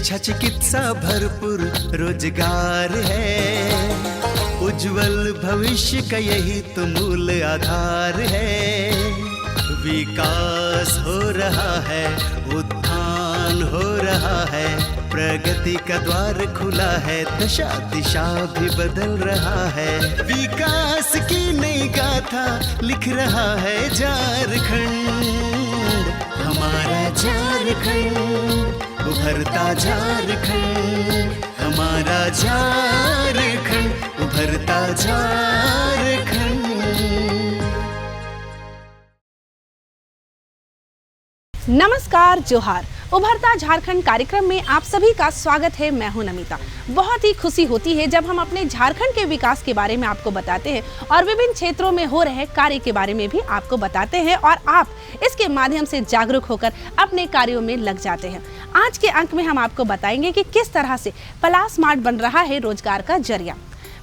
शिक्षा चिकित्सा भरपूर रोजगार है, उज्जवल भविष्य का यही तो मूल आधार है। विकास हो रहा है, उत्थान हो रहा है, प्रगति का द्वार खुला है, दशा दिशा भी बदल रहा है। विकास की नई गाथा लिख रहा है झारखंड, हमारा झारखंड, उभरता झारखंड, हमारा झारखंड, उभरता झारखंड। नमस्कार, जोहार। उभरता झारखंड कार्यक्रम में आप सभी का स्वागत है। मैं हूं नमिता। बहुत ही खुशी होती है जब हम अपने झारखंड के विकास के बारे में आपको बताते हैं और विभिन्न क्षेत्रों में हो रहे कार्य के बारे में भी आपको बताते हैं और आप इसके माध्यम से जागरूक होकर अपने कार्यों में लग जाते हैं। आज के अंक में हम आपको बताएंगे कि किस तरह से पलाश मार्ट बन रहा है रोजगार का जरिया।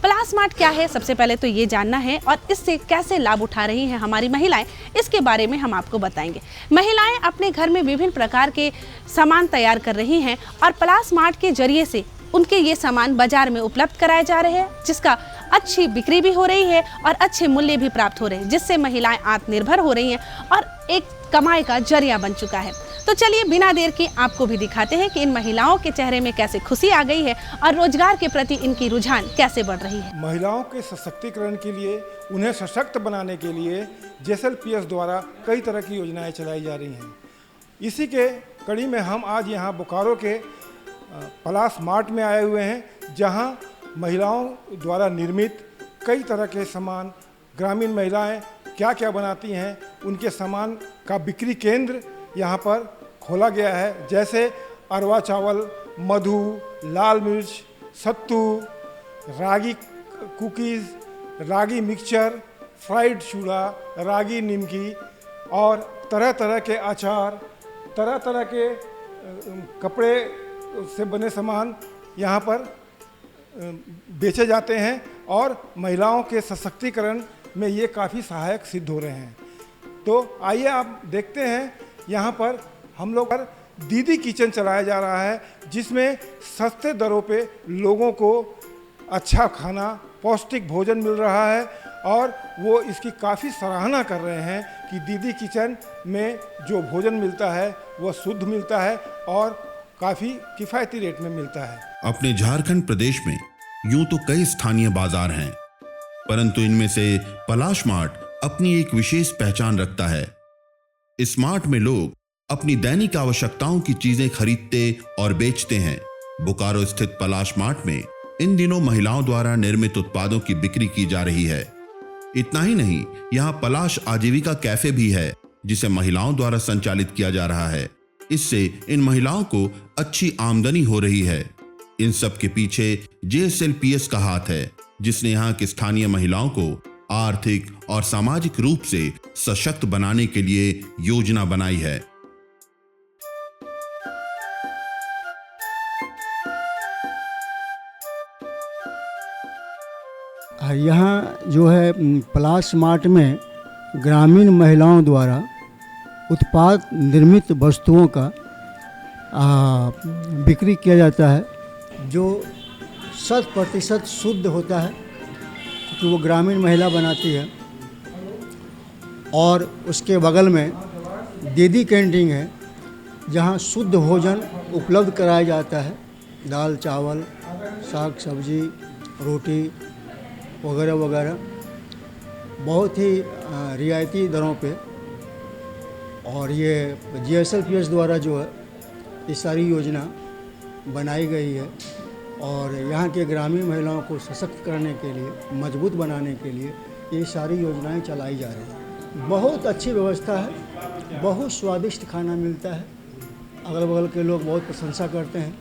पलाश मार्ट क्या है, सबसे पहले तो ये जानना है और इससे कैसे लाभ उठा रही हैं हमारी महिलाएं, इसके बारे में हम आपको बताएंगे। महिलाएं अपने घर में विभिन्न प्रकार के सामान तैयार कर रही हैं और पलाश मार्ट के जरिए से उनके ये सामान बाजार में उपलब्ध कराए जा रहे हैं, जिसका अच्छी बिक्री भी हो रही है और अच्छे मूल्य भी प्राप्त हो रहे हैं, जिससे महिलाएं आत्मनिर्भर हो रही हैं और एक कमाई का जरिया बन चुका है। तो चलिए बिना देर के आपको भी दिखाते हैं कि इन महिलाओं के चेहरे में कैसे खुशी आ गई है और रोजगार के प्रति इनकी रुझान कैसे बढ़ रही है। महिलाओं के सशक्तिकरण के लिए, उन्हें सशक्त बनाने के लिए JSLPS द्वारा कई तरह की योजनाएं चलाई जा रही हैं। इसी के कड़ी में हम आज यहाँ बोकारो के पलाश मार्ट में आए हुए हैं, जहाँ महिलाओं द्वारा निर्मित कई तरह के सामान, ग्रामीण महिलाएं क्या क्या बनाती हैं, उनके सामान का बिक्री केंद्र यहाँ पर खोला गया है। जैसे अरवा चावल, मधु, लाल मिर्च, सत्तू, रागी कुकीज़, रागी मिक्सचर, फ्राइड चूड़ा, रागी निमकी और तरह तरह के अचार, तरह तरह के कपड़े से बने सामान यहाँ पर बेचे जाते हैं और महिलाओं के सशक्तिकरण में ये काफ़ी सहायक सिद्ध हो रहे हैं। तो आइए आप देखते हैं, यहाँ पर हम लोग पर दीदी किचन चलाया जा रहा है, जिसमें सस्ते दरों पे लोगों को अच्छा खाना, पौष्टिक भोजन मिल रहा है और वो इसकी काफ़ी सराहना कर रहे हैं कि दीदी किचन में जो भोजन मिलता है वो शुद्ध मिलता है और काफ़ी किफ़ायती रेट में मिलता है। अपने झारखंड प्रदेश में यूं तो कई स्थानीय बाजार हैं, परंतु इनमें से पलाश मार्ट अपनी एक विशेष पहचान रखता है। इस मार्ट में लोग अपनी दैनिक आवश्यकताओं की चीजें खरीदते और बेचते हैं। बोकारो स्थित पलाश मार्ट में इन दिनों महिलाओं द्वारा निर्मित उत्पादों की बिक्री की जा रही है। इतना ही नहीं, यहाँ पलाश आजीविका कैफे भी है, जिसे महिलाओं द्वारा संचालित किया जा रहा है। इससे इन महिलाओं को अच्छी आमदनी हो रही है। इन सब के पीछे JSLPS का हाथ है, जिसने यहाँ की स्थानीय महिलाओं को आर्थिक और सामाजिक रूप से सशक्त बनाने के लिए योजना बनाई है। यहाँ जो है पलाश मार्ट में ग्रामीण महिलाओं द्वारा उत्पाद निर्मित वस्तुओं का बिक्री किया जाता है, जो 100% शुद्ध होता है, क्योंकि वो ग्रामीण महिला बनाती है। और उसके बगल में दीदी कैंटीन है, जहाँ शुद्ध भोजन उपलब्ध कराया जाता है, दाल चावल, साग सब्जी, रोटी वगैरह वगैरह, बहुत ही रियायती दरों पे। और ये JSLPS द्वारा जो है ये सारी योजना बनाई गई है और यहाँ के ग्रामीण महिलाओं को सशक्त करने के लिए, मजबूत बनाने के लिए ये सारी योजनाएं चलाई जा रही हैं। बहुत अच्छी व्यवस्था है, बहुत स्वादिष्ट खाना मिलता है, अगल बगल के लोग बहुत प्रशंसा करते हैं।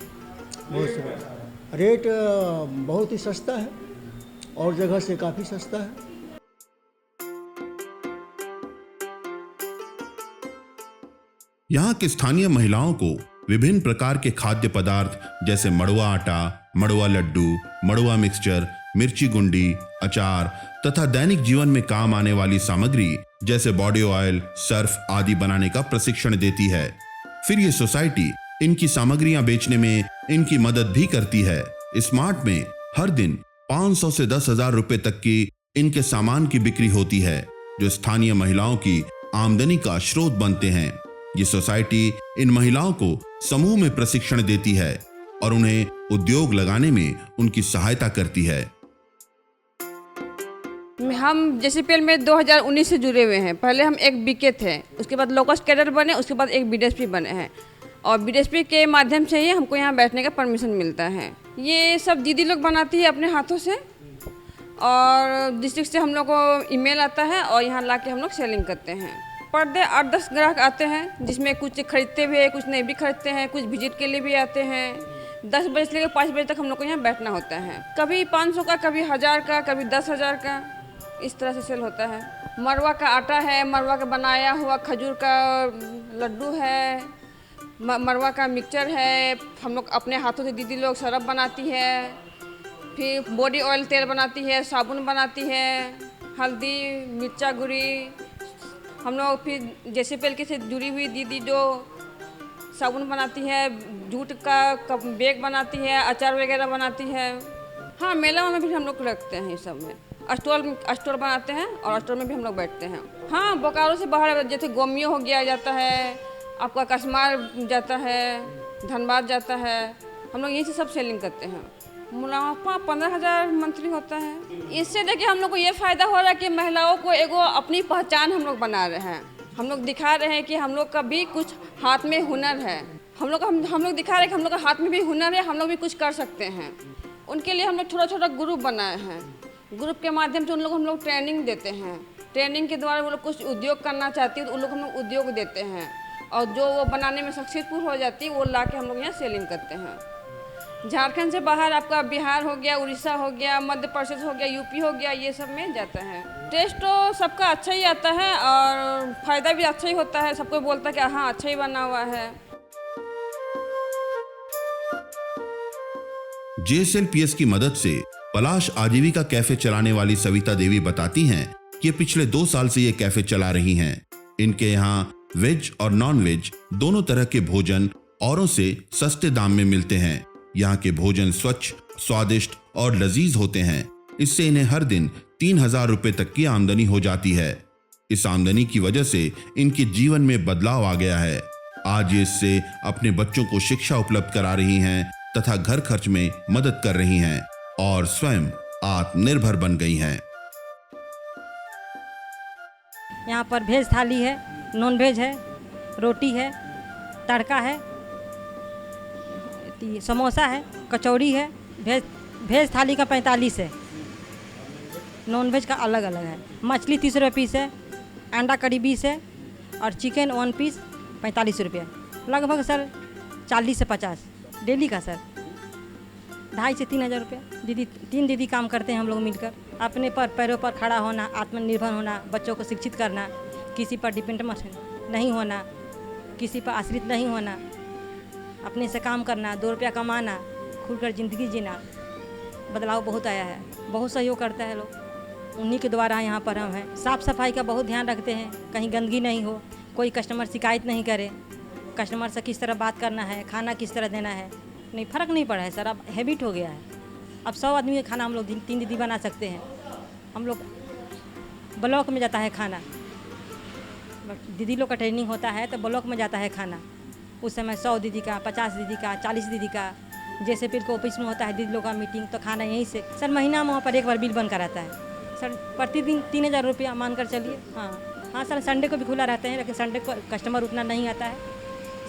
बहुत रेट बहुत ही सस्ता है और जगह से काफ़ी सस्ता है। यहाँ की स्थानीय महिलाओं को विभिन्न प्रकार के खाद्य पदार्थ जैसे मड़ुआ आटा, मड़ुआ लड्डू, मड़ुआ मिक्सचर, मिर्ची गुंडी, अचार तथा दैनिक जीवन में काम आने वाली सामग्री जैसे बॉडी ऑयल, सर्फ आदि बनाने का प्रशिक्षण देती है। फिर ये सोसाइटी इनकी सामग्रियां बेचने में इनकी मदद भी करती है। स्मार्ट में हर दिन 500 से 10,000 रुपए तक की इनके सामान की बिक्री होती है, जो स्थानीय महिलाओं की आमदनी का स्रोत बनते हैं। ये सोसाइटी इन महिलाओं को समूह में प्रशिक्षण देती है और उन्हें उद्योग लगाने में उनकी सहायता करती है। हम जेसीपीएल में 2019 से जुड़े हुए हैं। पहले हम एक बीके थे, उसके बाद लोकस्ट कैडर बने, उसके बाद एक बीडीएसपी बने हैं और बीडीएसपी के माध्यम से ही हमको यहाँ बैठने का परमिशन मिलता है। ये सब दीदी लोग बनाती है अपने हाथों से और डिस्ट्रिक्ट से हम लोग को ईमेल आता है और यहाँ ला के हम लोग सेलिंग करते हैं। पर डे 8-10 ग्राहक आते हैं, जिसमें कुछ खरीदते भी हैं, कुछ नहीं भी खरीदते हैं, कुछ विजिट के लिए भी आते हैं। 10 बजे से लेकर 5 बजे तक हम लोग को यहाँ बैठना होता है। कभी 500 का, कभी 1000 का, कभी 10,000 का, इस तरह से सेल होता है। मरवा का आटा है, मरवा का बनाया हुआ खजूर का लड्डू है, मरवा का मिक्सचर है। हम लोग अपने हाथों से दीदी लोग सरफ बनाती है, फिर बॉडी ऑयल तेल बनाती है, साबुन बनाती है, हल्दी, मिर्चा गुड़ी। हम लोग फिर जेसीपीएल के से जुड़ी हुई दीदी जो साबुन बनाती है, जूट का बैग बनाती है, अचार वगैरह बनाती है। हाँ, मेला में भी हम लोग रखते हैं, ये सब में स्टॉल बनाते हैं और स्टॉल में भी हम लोग बैठते हैं। हाँ, बोकारो से बाहर जैसे गोमियो हो गया जाता है, आपका कस्मार जाता है, धनबाद जाता है, हम लोग यहीं से सब सेलिंग करते हैं। मुनाफा 15,000 मंथली होता है। इससे देखिए हम लोग को ये फ़ायदा हो रहा है कि महिलाओं को एगो अपनी पहचान हम लोग बना रहे हैं। हम लोग दिखा रहे हैं कि हम लोग का भी कुछ हाथ में हुनर है। हम लोग दिखा रहे हैं कि हम लोग का हाथ में भी हुनर है, हम लोग भी कुछ कर सकते हैं। उनके लिए हम लोग छोटा छोटा ग्रुप बनाए हैं। ग्रुप के माध्यम से हम लोग ट्रेनिंग देते हैं। ट्रेनिंग के द्वारा वो लोग कुछ उद्योग करना चाहती है तो उन लोग हम लोग उद्योग देते हैं और जो वो बनाने में सक्सेसफुल हो जाती है वो ला के हम लोग यहाँ सेलिंग करते हैं। झारखंड से बाहर आपका बिहार हो गया, उड़ीसा हो गया, मध्य प्रदेश हो गया, यूपी हो गया, ये सब में जाता है। टेस्ट तो सबका अच्छा ही आता है और फ़ायदा भी अच्छा ही होता है। सबको बोलता है कि हाँ अच्छा ही बना हुआ है। जेएसएलपीएस की मदद से पलाश आजीविका कैफे चलाने वाली सविता देवी बताती हैं कि पिछले 2 साल से ये कैफे चला रही हैं। इनके यहाँ वेज और नॉन वेज दोनों तरह के भोजन औरों से सस्ते दाम में मिलते हैं। यहाँ के भोजन स्वच्छ, स्वादिष्ट और लजीज होते हैं। इससे इन्हें हर दिन 3,000 रुपए तक की आमदनी हो जाती है। इस आमदनी की वजह से इनके जीवन में बदलाव आ गया है। आज ये इससे अपने बच्चों को शिक्षा उपलब्ध करा रही हैं तथा घर खर्च में मदद कर रही हैं और स्वयं आत्मनिर्भर बन गई हैं। यहाँ पर वेज थाली है, नॉन वेज है, रोटी है, तड़का है, समोसा है, कचौड़ी है। वेज थाली का 45 है, नॉन वेज का अलग अलग है। मछली 30 रुपये पीस है, अंडा करी 20 है और चिकन 1 पीस 45 रुपये। लगभग सर 40 से 50 डेली का सर 2,500 से 3,000 रुपये। 3 दीदी काम करते हैं हम लोग मिलकर। अपने पर पैरों पर खड़ा होना, आत्मनिर्भर होना, बच्चों को शिक्षित करना, किसी पर डिपेंड नहीं होना, किसी पर आश्रित नहीं होना, अपने से काम करना, 2 रुपया कमाना, खुलकर ज़िंदगी जीना। बदलाव बहुत आया है, बहुत सहयोग करता है लोग, उन्हीं के द्वारा यहाँ पर हम हैं। साफ़ सफाई का बहुत ध्यान रखते हैं, कहीं गंदगी नहीं हो, कोई कस्टमर शिकायत नहीं करे, कस्टमर से किस तरह बात करना है, खाना किस तरह देना है, नहीं फ़र्क नहीं पड़ा है सर। अब हैबिट हो गया है। अब 100 आदमी का खाना हम लोग 3 दीदी बना सकते हैं। हम लोग ब्लॉक में जाता है खाना, दीदी लोग का ट्रेनिंग होता है तो ब्लॉक में जाता है खाना। उस समय 100 दीदी का, 50 दीदी का, 40 दीदी का, जैसे फिर ऑफिस में होता है दीदी लोग का मीटिंग तो खाना यहीं से सर महीना में वहाँ पर एक बार बिल बन कर आता है सर। प्रतिदिन 3,000 रुपया मान कर चलिए। हाँ सर, संडे को भी खुला रहते हैं, लेकिन संडे को कस्टमर उतना नहीं आता है,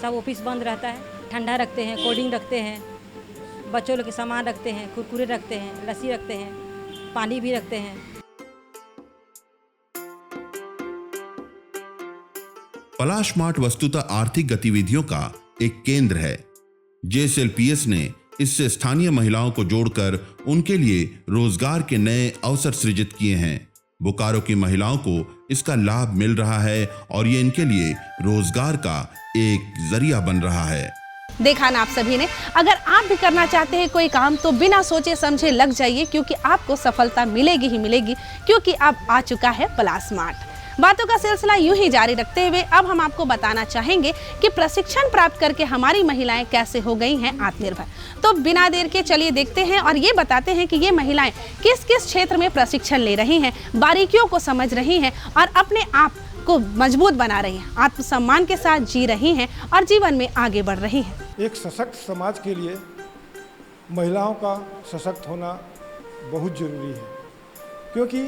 सब ऑफिस बंद रहता है। ठंडा रखते हैं, कोल्ड ड्रिंक रखते हैं, बच्चों लोग के सामान रखते हैं, कुरकुरे रखते हैं, लस्सी रखते हैं, पानी भी रखते हैं। पलाश मार्ट वस्तुतः आर्थिक गतिविधियों का एक केंद्र है। जेएसएलपीएस ने इससे स्थानीय महिलाओं को जोड़कर उनके लिए रोजगार के नए अवसर सृजित किए हैं। बोकारो की महिलाओं को इसका लाभ मिल रहा है और ये इनके लिए रोजगार का एक जरिया बन रहा है। देखा ना आप सभी ने। अगर आप भी करना चाहते हैं कोई काम तो बिना सोचे समझे लग जाइए, क्योंकि आपको सफलता मिलेगी ही मिलेगी, क्योंकि अब आ चुका है पलाश मार्ट। बातों का सिलसिला यूं ही जारी रखते हुए अब हम आपको बताना चाहेंगे कि प्रशिक्षण प्राप्त करके हमारी महिलाएं कैसे हो गई हैं आत्मनिर्भर। तो बिना देर के चलिए देखते हैं और ये बताते हैं कि ये महिलाएं किस किस क्षेत्र में प्रशिक्षण ले रही हैं, बारीकियों को समझ रही हैं और अपने आप को मजबूत बना रही हैं, आत्मसम्मान के साथ जी रही हैं और जीवन में आगे बढ़ रही हैं। एक सशक्त समाज के लिए महिलाओं का सशक्त होना बहुत ज़रूरी है, क्योंकि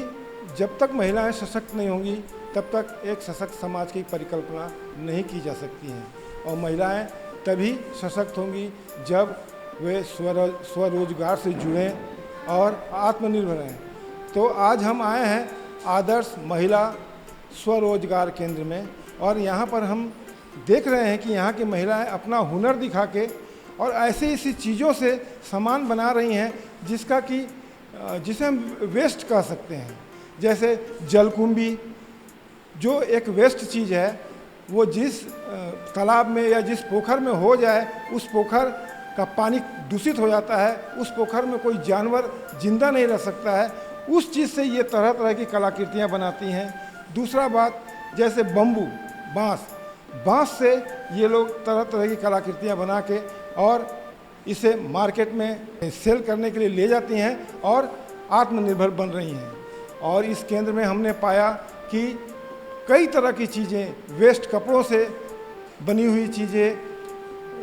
जब तक महिलाएं सशक्त नहीं होंगी तब तक एक सशक्त समाज की परिकल्पना नहीं की जा सकती हैं। और महिलाएं तभी सशक्त होंगी जब वे स्वरोजगार से जुड़ें और आत्मनिर्भर रहें। तो आज हम आए हैं आदर्श महिला स्वरोजगार केंद्र में और यहाँ पर हम देख रहे हैं कि यहाँ की महिलाएं अपना हुनर दिखा के और ऐसी ऐसी चीज़ों से सामान बना रही हैं जिसे हम वेस्ट कह सकते हैं। जैसे जलकुंभी जो एक वेस्ट चीज़ है, वो जिस तालाब में या जिस पोखर में हो जाए उस पोखर का पानी दूषित हो जाता है, उस पोखर में कोई जानवर जिंदा नहीं रह सकता है। उस चीज़ से ये तरह तरह की कलाकृतियाँ बनाती हैं। दूसरा बात, जैसे बम्बू बाँस से ये लोग तरह तरह की कलाकृतियाँ बना के और इसे मार्केट में सेल करने के लिए ले जाती हैं और आत्मनिर्भर बन रही हैं। और इस केंद्र में हमने पाया कि कई तरह की चीज़ें, वेस्ट कपड़ों से बनी हुई चीज़ें,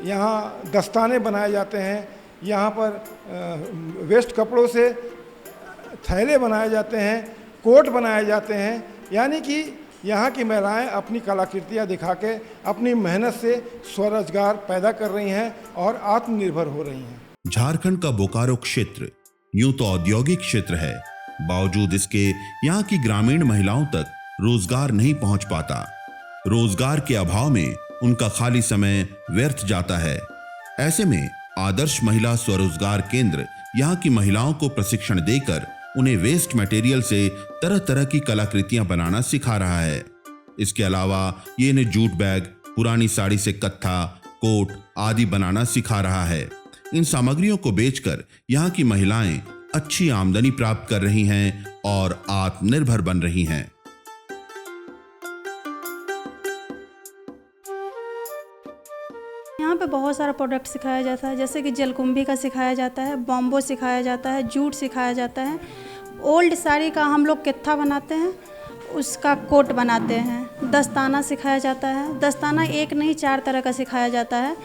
यहाँ दस्ताने बनाए जाते हैं, यहाँ पर वेस्ट कपड़ों से थैले बनाए जाते हैं, कोट बनाए जाते हैं। यानी कि यहाँ की महिलाएं अपनी कलाकृतियाँ दिखा के अपनी मेहनत से स्वरोजगार पैदा कर रही हैं और आत्मनिर्भर हो रही हैं। झारखंड का बोकारो क्षेत्र यूं तो औद्योगिक क्षेत्र है, बावजूद इसके यहाँ की ग्रामीण महिलाओं तक रोजगार नहीं पहुंच पाता। रोजगार के अभाव में उनका खाली समय व्यर्थ जाता है। ऐसे में आदर्श महिला स्वरोजगार केंद्र यहाँ की महिलाओं को प्रशिक्षण देकर उन्हें वेस्ट मटेरियल से तरह तरह की कलाकृतियां बनाना सिखा रहा है। इसके अलावा ये इन्हें जूट बैग, पुरानी साड़ी से कत्था, कोट आदि बनाना सिखा रहा है। इन सामग्रियों को बेचकर यहाँ की महिलाएं अच्छी आमदनी प्राप्त कर रही हैं और आत्मनिर्भर बन रही हैं। यहाँ पे बहुत सारा प्रोडक्ट सिखाया जाता है, जैसे कि जलकुंभी का सिखाया जाता है, बॉम्बो सिखाया जाता है, जूट सिखाया जाता है। ओल्ड साड़ी का हम लोग केत्था बनाते हैं, उसका कोट बनाते हैं। दस्ताना सिखाया जाता है, दस्ताना एक नहीं 4 तरह का सिखाया जाता है।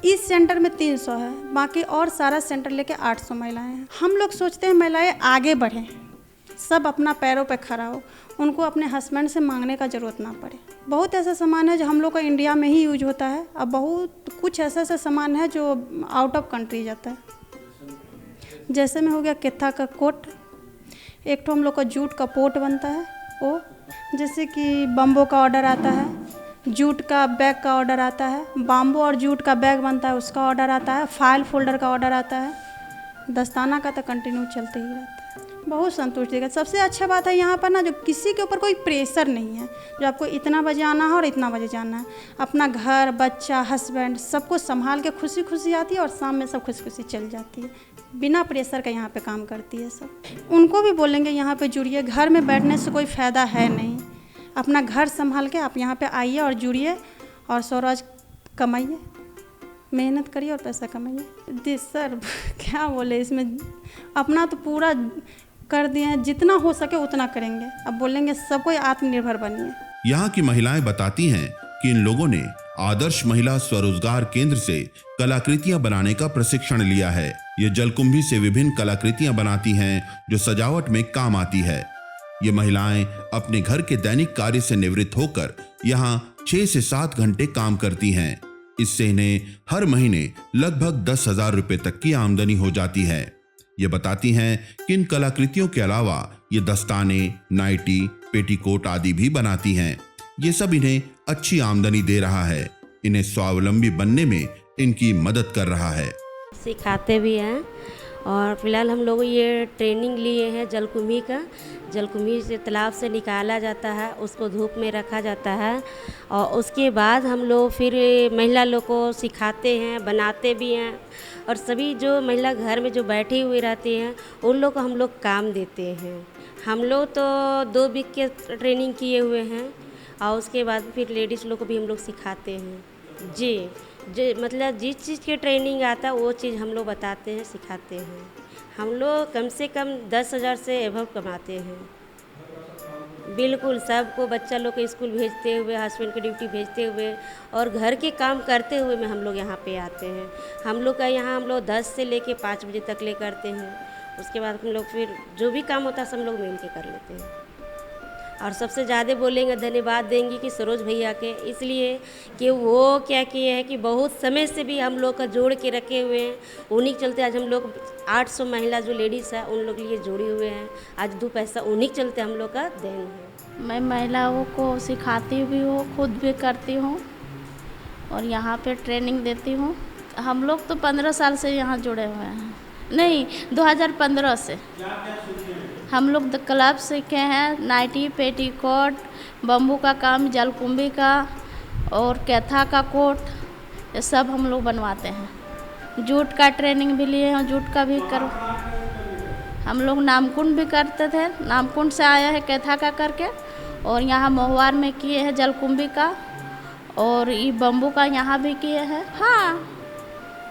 इस सेंटर में 300 है, बाकी और सारा सेंटर लेके 800 महिलाएं हैं। हम लोग सोचते हैं महिलाएं आगे बढ़ें, सब अपना पैरों पे खड़ा हो, उनको अपने हस्बैंड से मांगने का ज़रूरत ना पड़े। बहुत ऐसा सामान है जो हम लोग का इंडिया में ही यूज होता है, अब बहुत कुछ ऐसा सामान है जो आउट ऑफ कंट्री जाता है। जैसे में हो गया केत्था का कोट, एक तो हम लोग का जूट का पोट बनता है वो, जैसे कि बम्बो का ऑर्डर आता है, जूट का बैग का ऑर्डर आता है, बाम्बो और जूट का बैग बनता है उसका ऑर्डर आता है, फाइल फोल्डर का ऑर्डर आता है, दस्ताना का तो कंटिन्यू चलते ही रहता है। बहुत संतुष्टि का सबसे अच्छा बात है यहाँ पर ना, जो किसी के ऊपर कोई प्रेशर नहीं है, जो आपको इतना बजे आना है और इतना बजे जाना है। अपना घर, बच्चा, हस्बैंड सबको संभाल के खुशी खुशी आती है और शाम में सब खुशी खुशी चल जाती है। बिना प्रेशर का यहाँ पे काम करती है सब। उनको भी बोलेंगे यहाँ पे जुड़िए, घर में बैठने से कोई फ़ायदा है नहीं। अपना घर संभाल के आप यहाँ पे आइए और जुड़िए और स्वरोज कमाइए, मेहनत करिए और पैसा कमाइए। सर क्या बोले, इसमें अपना तो पूरा कर दिए हैं, जितना हो सके उतना करेंगे। अब बोलेंगे सब कोई आत्मनिर्भर बनिए। यहाँ की महिलाएं बताती हैं कि इन लोगों ने आदर्श महिला स्वरोजगार केंद्र से कलाकृतियां बनाने का प्रशिक्षण लिया है। ये जलकुंभी से विभिन्न कलाकृतियां बनाती हैं जो सजावट में काम आती है। ये महिलाएं अपने घर के दैनिक कार्य से निवृत्त होकर यहाँ 6 से 7 घंटे काम करती हैं। इससे इन्हें हर महीने लगभग 10,000 रुपए तक की आमदनी हो जाती है। ये बताती हैं कि इन कलाकृतियों के अलावा ये दस्ताने, नाइटी, पेटीकोट आदि भी बनाती हैं। ये सब इन्हें अच्छी आमदनी दे रहा है, इन्हें स्वावलंबी बनने में इनकी मदद कर रहा है। सिखाते भी हैं और फिलहाल हम लोग ये ट्रेनिंग लिए हैं जलकुंभी का। जलकुंभी से तालाब से निकाला जाता है, उसको धूप में रखा जाता है और उसके बाद हम लोग फिर महिला लोग को सिखाते हैं, बनाते भी हैं। और सभी जो महिला घर में जो बैठी हुई रहती हैं उन लोग को हम लोग काम देते हैं। हम लोग तो 2 वीक के ट्रेनिंग किए हुए हैं और उसके बाद फिर लेडीज़ लोग को भी हम लोग सिखाते हैं जी। जो मतलब जिस चीज़ की ट्रेनिंग आता है वो चीज़ हम लोग बताते हैं, सिखाते हैं। हम लोग कम से कम 10,000 से एभव कमाते हैं। बिल्कुल सबको बच्चा लोग को स्कूल भेजते हुए, हस्बैंड की ड्यूटी भेजते हुए और घर के काम करते हुए में हम लोग यहाँ पे आते हैं। हम लोग का यहाँ हम लोग 10 से लेके 5 बजे तक ले करते हैं। उसके बाद हम लोग फिर जो भी काम होता है सब लोग मिल के कर लेते हैं। और सबसे ज़्यादा बोलेंगे धन्यवाद देंगी कि सरोज भैया के, इसलिए कि वो क्या किए हैं कि बहुत समय से भी हम लोग का जोड़ के रखे हुए हैं। उन्हीं के चलते आज हम लोग 800 महिला जो लेडीज़ है उन लोग के लिए जोड़े हुए हैं। आज 2 पैसा उन्हीं के चलते हम लोग का देन है। मैं महिलाओं को सिखाती भी हूँ, खुद भी करती हूँ और यहाँ पे ट्रेनिंग देती हूँ। हम लोग तो 15 साल से यहाँ जुड़े हुए हैं, नहीं 2015 से हम लोग क्लब सीखे हैं। नाइटी, पेटीकोट, बम्बू का काम, जलकुंभी का और कैथा का कोट, ये सब हम लोग बनवाते हैं। जूट का ट्रेनिंग भी लिए हैं, जूट का भी कर हम लोग नामकुंड भी करते थे। नामकुंड से आया है कैथा का करके, और यहाँ महुआर में किए हैं जलकुंभी का और ये बम्बू का यहाँ भी किए हैं। हाँ,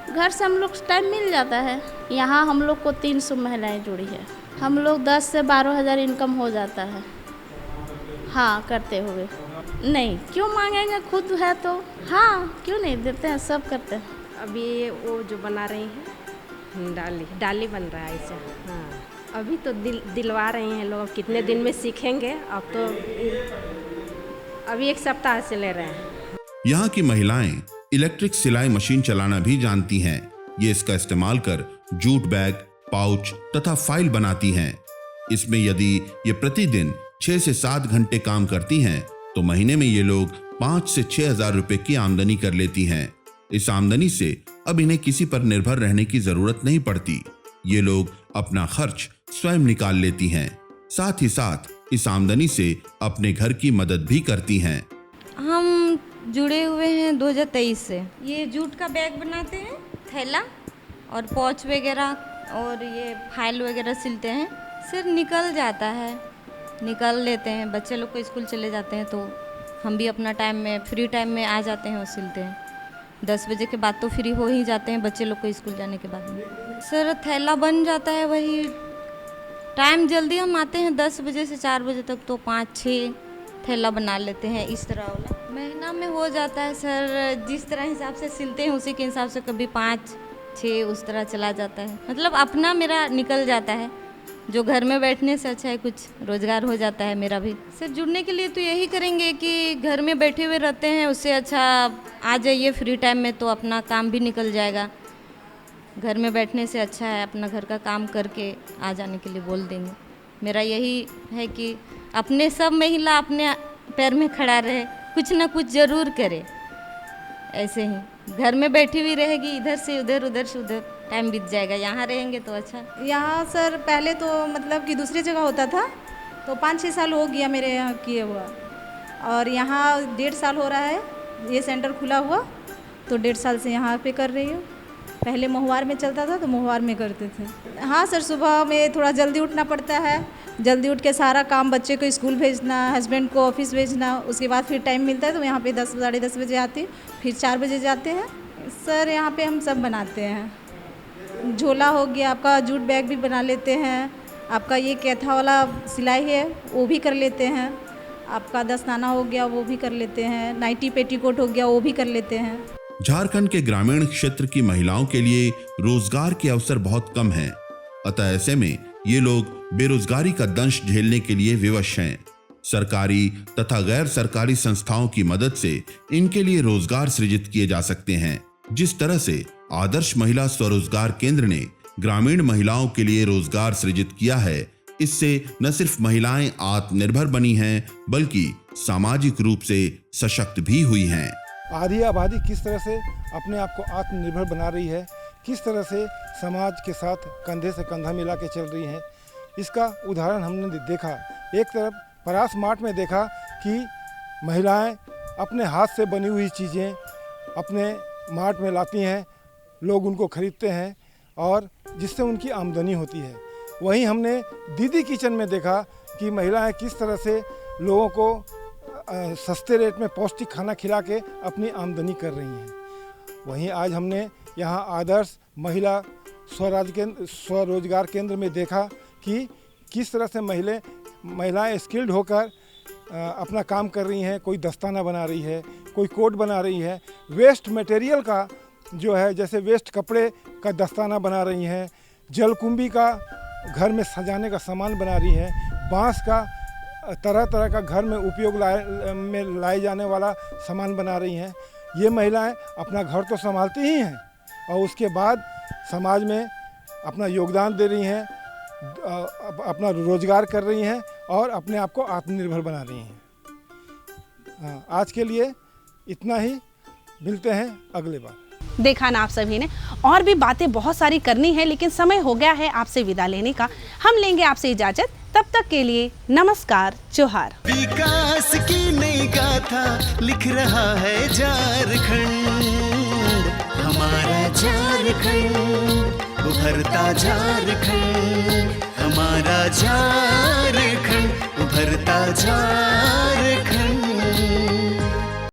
घर से हम लोग टाइम मिल जाता है। यहाँ हम लोग को 300 महिलाएं जुड़ी है। हम लोग 10 से 12 हज़ार इनकम हो जाता है। हाँ, करते हुए नहीं, क्यों मांगेंगे, खुद है तो हाँ क्यों नहीं, देते हैं, सब करते हैं। अभी वो जो बना रही हैं डाली बन रहा है इसे। हाँ, अभी तो दिलवा रहे हैं लोग। अब कितने दिन में सीखेंगे, अब तो अभी 1 सप्ताह से ले रहे हैं। यहाँ की महिलाएं इलेक्ट्रिक सिलाई मशीन चलाना भी जानती हैं। ये इसका इस्तेमाल कर जूट बैग, पाउच तथा फाइल बनाती हैं। इसमें यदि ये प्रतिदिन 6 से 7 घंटे काम करती हैं तो महीने में ये लोग 5 से 6 हजार रुपए की आमदनी कर लेती हैं। इस आमदनी से अब इन्हें किसी पर निर्भर रहने की जरूरत नहीं पड़ती। ये लोग अपना खर्च स्वयं निकाल लेती हैं। साथ ही साथ इस आमदनी से अपने घर की मदद भी करती हैं। हम जुड़े हुए हैं 2023 से। ये जूट का बैग बनाते हैं, थैला और पॉच वगैरह और ये फाइल वगैरह सिलते हैं। सिर निकल जाता है, निकाल लेते हैं। बच्चे लोग को स्कूल चले जाते हैं तो हम भी अपना टाइम में, फ्री टाइम में आ जाते हैं और सिलते हैं। 10 बजे के बाद तो फ्री हो ही जाते हैं बच्चे लोग को स्कूल जाने के बाद में। सर थैला बन जाता है, वही टाइम जल्दी हम आते हैं 10 बजे से 4 बजे तक तो 5-6 थैला बना लेते हैं इस तरह वाला। महीना में हो जाता है सर, जिस तरह हिसाब से सिलते हैं उसी के हिसाब से कभी 5-6 उस तरह चला जाता है। मतलब अपना मेरा निकल जाता है, जो घर में बैठने से अच्छा है कुछ रोज़गार हो जाता है मेरा भी। सर जुड़ने के लिए तो यही करेंगे कि घर में बैठे हुए रहते हैं, उससे अच्छा आ जाइए फ्री टाइम में तो अपना काम भी निकल जाएगा। घर में बैठने से अच्छा है अपना घर का काम करके आ जाने के लिए बोल देंगे। मेरा यही है कि अपने सब महिला अपने पैर में खड़ा रहे, कुछ ना कुछ ज़रूर करे। ऐसे ही घर में बैठी हुई रहेगी, इधर से उधर उधर से उधर टाइम बीत जाएगा। यहाँ रहेंगे तो अच्छा। यहाँ सर पहले तो मतलब कि दूसरी जगह होता था, तो 5-6 साल हो गया मेरे यहाँ किए हुआ, और यहाँ 1.5 साल हो रहा है ये सेंटर खुला हुआ, तो 1.5 साल से यहाँ पे कर रही हूँ। पहले महुआर में चलता था तो महुआर में करते थे। हाँ सर, सुबह में थोड़ा जल्दी उठना पड़ता है, जल्दी उठ के सारा काम, बच्चे को स्कूल भेजना, हस्बैंड को ऑफिस भेजना, उसके बाद फिर टाइम मिलता है तो यहाँ पे 10 साढ़े 10 बजे आती, फिर 4 बजे जाते हैं। सर यहाँ पे हम सब बनाते हैं। झोला हो गया आपका, जूट बैग भी बना लेते हैं, आपका ये कैथा वाला सिलाई है वो भी कर लेते हैं, आपका दस्ताना हो गया वो भी कर लेते हैं, नाइटी पेटीकोट हो गया वो भी कर लेते हैं। झारखंड के ग्रामीण क्षेत्र की महिलाओं के लिए रोजगार के अवसर बहुत कम हैं, अतः ऐसे में ये लोग बेरोजगारी का दंश झेलने के लिए विवश हैं। सरकारी तथा गैर सरकारी संस्थाओं की मदद से इनके लिए रोजगार सृजित किए जा सकते हैं। जिस तरह से आदर्श महिला स्वरोजगार केंद्र ने ग्रामीण महिलाओं के लिए रोजगार सृजित किया है, इससे न सिर्फ महिलाएं आत्मनिर्भर बनी हैं बल्कि सामाजिक रूप से सशक्त भी हुई हैं। आधी आबादी किस तरह से अपने आप को आत्मनिर्भर बना रही है, किस तरह से समाज के साथ कंधे से कंधा मिला के चल रही हैं, इसका उदाहरण हमने देखा। एक तरफ परास मार्ट में देखा कि महिलाएं अपने हाथ से बनी हुई चीज़ें अपने मार्ट में लाती हैं, लोग उनको खरीदते हैं और जिससे उनकी आमदनी होती है। वहीं हमने दीदी किचन में देखा कि महिलाएं किस तरह से लोगों को सस्ते रेट में पौष्टिक खाना खिला के अपनी आमदनी कर रही हैं। वहीं आज हमने यहाँ आदर्श महिला स्वरोजगार केंद्र में देखा कि किस तरह से महिलाएं स्किल्ड होकर अपना काम कर रही हैं। कोई दस्ताना बना रही है, कोई कोट बना रही है, वेस्ट मटेरियल का जो है जैसे वेस्ट कपड़े का दस्ताना बना रही हैं, जलकुंभी का घर में सजाने का सामान बना रही हैं, बांस का तरह तरह का घर में उपयोग में लाए जाने वाला सामान बना रही हैं। ये महिलाएं अपना घर तो संभालती ही हैं और उसके बाद समाज में अपना योगदान दे रही हैं, अपना रोजगार कर रही हैं और अपने आप को आत्मनिर्भर बना रही हैं। आज के लिए इतना ही, मिलते हैं अगले बार। देखा ना आप सभी ने, और भी बातें बहुत सारी करनी है, लेकिन समय हो गया है आपसे विदा लेने का। हम लेंगे आपसे इजाजत, तब तक के लिए नमस्कार, जोहार। विकास की नई गाथा लिख रहा है झारखंड, हमारा झारखंड, उभरता झारखंड, हमारा झारखंड, उभरता झारखंड।